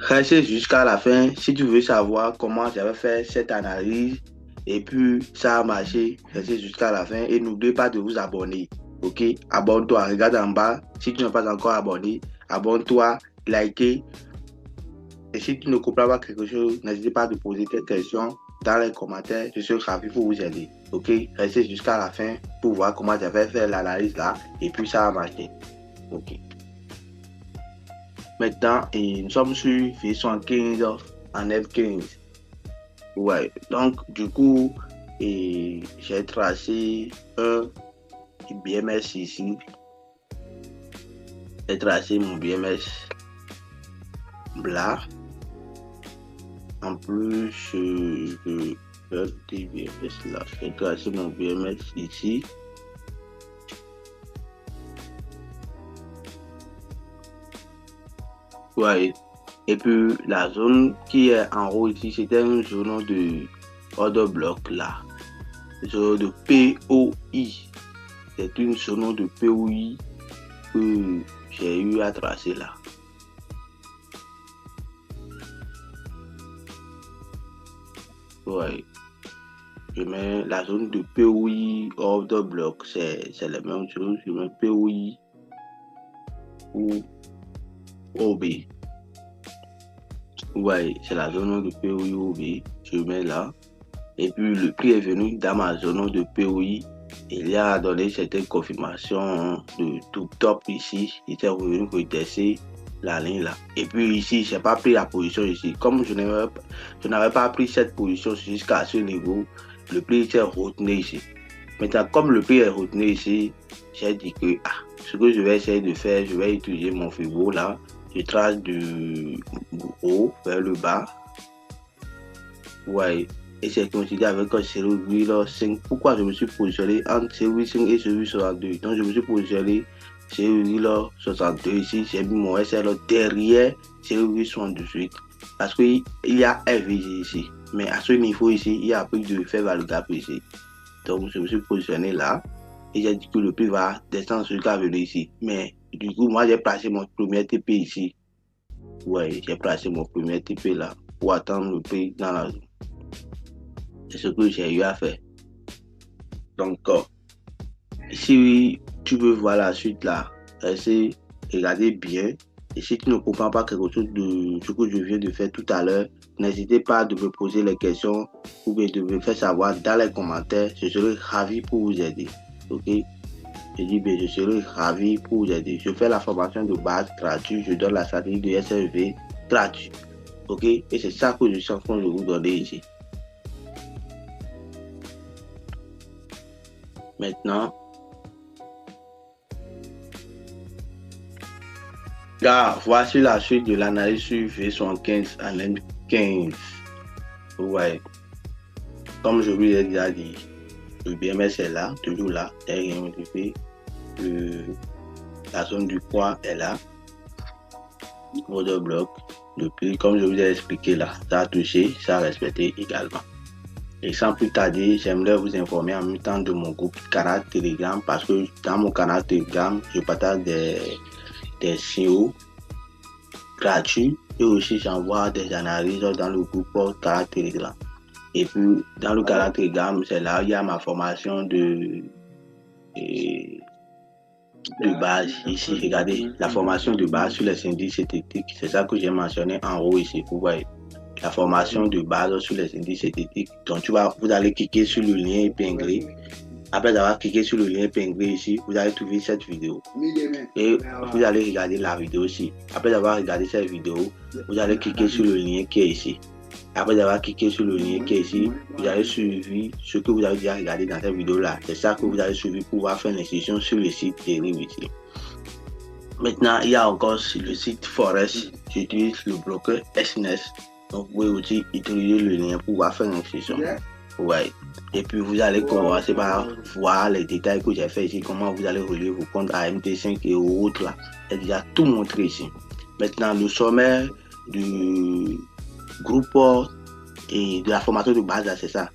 Reste jusqu'à la fin si tu veux savoir comment j'avais fait cette analyse et puis ça a marché. Restez jusqu'à la fin et n'oubliez pas de vous abonner. Ok, abonne-toi, regarde en bas. Si tu n'es pas encore abonné, abonne-toi, likez. Et si tu ne comprends pas quelque chose, n'hésitez pas à poser tes questions dans les commentaires. Je serai ravi pour vous aider. Ok, restez jusqu'à la fin pour voir comment j'avais fait l'analyse là et puis ça a marché. Ok. Maintenant, et nous sommes sur version 15 en F15. Ouais, donc du coup, j'ai tracé un BMS ici. J'ai tracé mon BMS là. En plus, je petit BMS là. J'ai tracé mon BMS ici. Ouais. Et puis la zone qui est en haut ici, c'était une zone de order block là. Zone de POI. C'est une zone de POI que j'ai eu à tracer là. Ouais. Je mets la zone de POI order block, c'est la même chose. Je mets POI ou OB. Ouais, c'est la zone de POI OB. Je mets là. Et puis le prix est venu dans ma zone de POI. Il y a donné certaines confirmations de tout top ici. Il était revenu pour tester la ligne là. Et puis ici, je n'ai pas pris la position ici. Comme je n'avais pas pris cette position jusqu'à ce niveau, le prix était retenu ici. Maintenant, comme le prix est retenu ici, j'ai dit que ce que je vais essayer de faire, je vais utiliser mon frigo là. Je trace du haut vers le bas. Ouais. Et c'est considéré avec un 0,5. Pourquoi je me suis positionné entre 0,5 et 0,62? Donc je me suis positionné 0,62 ici. J'ai mis mon SL derrière 0,78. Parce qu'il y a FVG ici. Mais à ce niveau ici, il y a plus de faire le gap ici. Donc je me suis positionné là. Et j'ai dit que le prix va descendre jusqu'à venir ici. Mais du coup, moi j'ai placé mon premier TP ici. Ouais, j'ai placé mon premier TP là. Pour attendre le prix dans la zone. C'est ce que j'ai eu à faire. Donc, si tu veux voir la suite là, regardez bien. Et si tu ne comprends pas quelque chose de ce que je viens de faire tout à l'heure, n'hésitez pas à me poser les questions ou bien de me faire savoir dans les commentaires. Je serai ravi pour vous aider. Ok? Je dis bien, je serai ravi pour vous aider. Je fais la formation de base gratuite. Je donne la stratégie de SLV gratuite. Ok? Et c'est ça que je suis en train de vous donner ici. Maintenant, là, voici la suite de l'analyse sur V75 en M15. Ouais. Comme je vous l'ai déjà dit, le BMS est là, toujours là, derrière la zone du poids est là. Order bloc. Le prix, comme je vous ai expliqué là, ça a touché, ça a respecté également. Et sans plus tarder, j'aimerais vous informer en même temps de mon groupe canal Telegram parce que dans mon canal Telegram, je partage des signaux gratuits et aussi j'envoie des analyses dans le groupe canal Telegram. Et puis dans le canal Telegram, c'est là où il y a ma formation de base ici. Regardez, la formation de base sur les indices synthétiques, c'est ça que j'ai mentionné en haut ici. Vous voyez. La formation de base sur les indices synthétiques. Donc, vous allez cliquer sur le lien épinglé. Après avoir cliqué sur le lien épinglé ici, vous allez trouver cette vidéo. Et vous allez regarder la vidéo aussi. Après avoir regardé cette vidéo, vous allez cliquer sur le lien qui est ici. Après avoir cliqué sur le lien qui est ici, vous allez suivre ce que vous avez déjà regardé dans cette vidéo-là. C'est ça que vous allez suivre pour pouvoir faire l'inscription sur le site Terrible ici. Maintenant, il y a encore le site Forest. J'utilise le bloqueur SNES. Donc, vous pouvez aussi utiliser le lien pour pouvoir faire l'inscription. Ouais. Et puis, vous allez commencer par voir les détails que j'ai fait ici, comment vous allez relier vos comptes à MT5 et autres là. J'ai déjà tout montré ici. Maintenant, le sommaire du groupe et de la formation de base, c'est ça.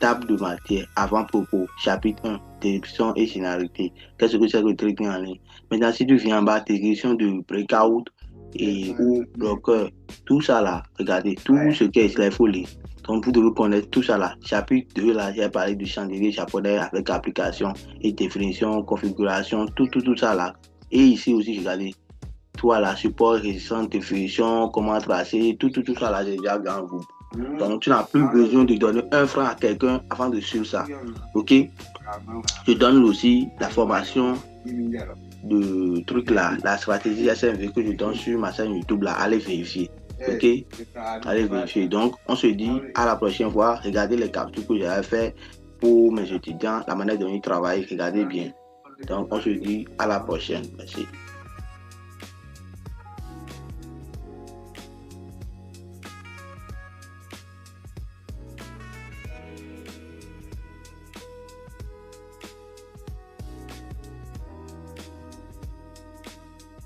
Table de matière, avant-propos, chapitre 1, description et scénarité. Qu'est-ce que c'est que le trading en ligne? Maintenant, si tu viens en bas, description de breakout et ou bloqueur, Tout ça là, regardez, tout ce qui est là, il faut lire. Donc, vous devez connaître tout ça là. Chapitre 2, là, j'ai parlé du chandelier japonais avec application et définition, configuration, tout ça là. Et ici aussi, regardez, toi là, support, résistance, définition, comment tracer, tout ça là, j'ai déjà dans vous. Donc, tu n'as plus besoin de donner 1 franc à quelqu'un avant de suivre ça. Ok? Je donne aussi la formation de truc là, la stratégie SMV que je donne sur ma chaîne YouTube là, allez vérifier. Ok, allez vérifier. Donc, on se dit à la prochaine fois. Regardez les captures que j'avais fait pour mes étudiants, la manière dont ils travaillent. Regardez bien. Donc, on se dit à la prochaine. Merci.